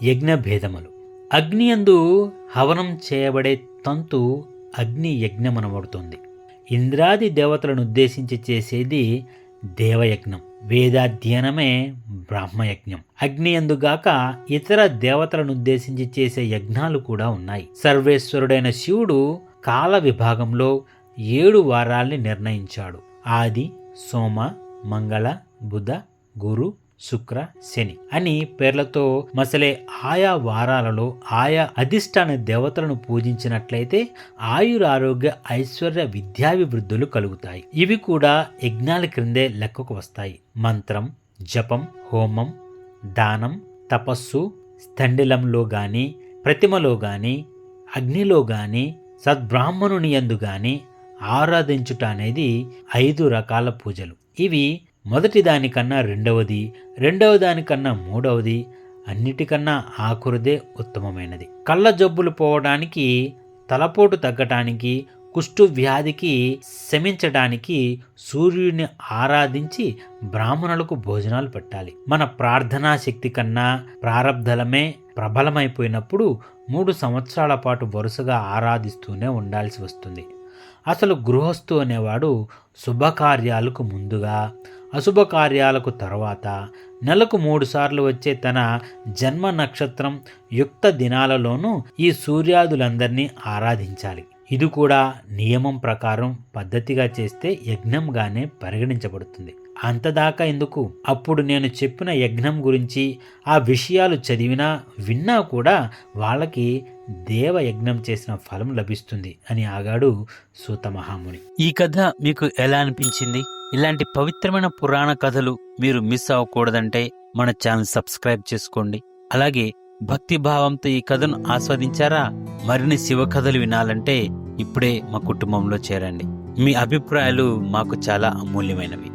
యజ్ఞ భేదములు. అగ్నియందు హవనం చేయబడే తంతు అగ్ని యజ్ఞమనబడుతుంది. ఇంద్రాది దేవతలను ఉద్దేశించి చేసేది దేవయజ్ఞం. వేదాధ్యయనమే బ్రహ్మయజ్ఞం. అగ్నియందుగాక ఇతర దేవతలను ఉద్దేశించి చేసే యజ్ఞాలు కూడా ఉన్నాయి. సర్వేశ్వరుడైన శివుడు కాల విభాగంలో 7 వారాల్ని నిర్ణయించాడు. ఆది, సోమ, మంగళ, బుధ, గురు, శుక్ర, శని అని పేర్లతో మసలే ఆయా వారాలలో ఆయా అధిష్టాన దేవతలను పూజించినట్లయితే ఆయురారోగ్య ఐశ్వర్య విద్యాభివృద్ధులు కలుగుతాయి. ఇవి కూడా యజ్ఞాల క్రిందే లెక్కకు వస్తాయి. మంత్రం, జపం, హోమం, దానం, తపస్సు, స్థండిలంలో గాని, ప్రతిమలో గాని, అగ్నిలో గాని, సద్బ్రాహ్మణుని యందు గాని ఆరాధించుట అనేది 5 రకాల పూజలు. ఇవి మొదటి దానికన్నా రెండవది, రెండవ దానికన్నా మూడవది, అన్నిటికన్నా ఆఖరుదే ఉత్తమమైనది. కళ్ళ జబ్బులు పోవడానికి, తలపోటు తగ్గటానికి, కుష్టు వ్యాధికి శమించడానికి సూర్యుడిని ఆరాధించి బ్రాహ్మణులకు భోజనాలు పెట్టాలి. మన ప్రార్థనా శక్తి కన్నా ప్రారబ్ధలమే ప్రబలమైపోయినప్పుడు 3 సంవత్సరాల పాటు వరుసగా ఆరాధిస్తూనే ఉండాల్సి వస్తుంది. అసలు గృహస్థు అనేవాడు శుభకార్యాలకు ముందుగా, అశుభకార్యాలకు తర్వాత, నెలకు 3 సార్లు వచ్చే తన జన్మ నక్షత్రం యుక్త దినాలలోనూ ఈ సూర్యాదులందరినీ ఆరాధించాలి. ఇది కూడా నియమం ప్రకారం పద్ధతిగా చేస్తే యజ్ఞంగానే పరిగణించబడుతుంది. అంతదాకా ఎందుకు? అప్పుడు నేను చెప్పిన యజ్ఞం గురించి ఆ విషయాలు చదివినా విన్నా కూడా వాళ్ళకి దేవయజ్ఞం చేసిన ఫలం లభిస్తుంది అని ఆగాడు సూత మహాముని. ఈ కథ మీకు ఎలా అనిపించింది? ఇలాంటి పవిత్రమైన పురాణ కథలు మీరు మిస్ అవ్వకూడదంటే మన ఛానల్ సబ్స్క్రైబ్ చేసుకోండి. అలాగే భక్తి భావంతో ఈ కథను ఆస్వాదించారా? మరిన్ని శివ కథలు వినాలంటే ఇప్పుడే మా కుటుంబంలో చేరండి. మీ అభిప్రాయాలు మాకు చాలా అమూల్యమైనవి.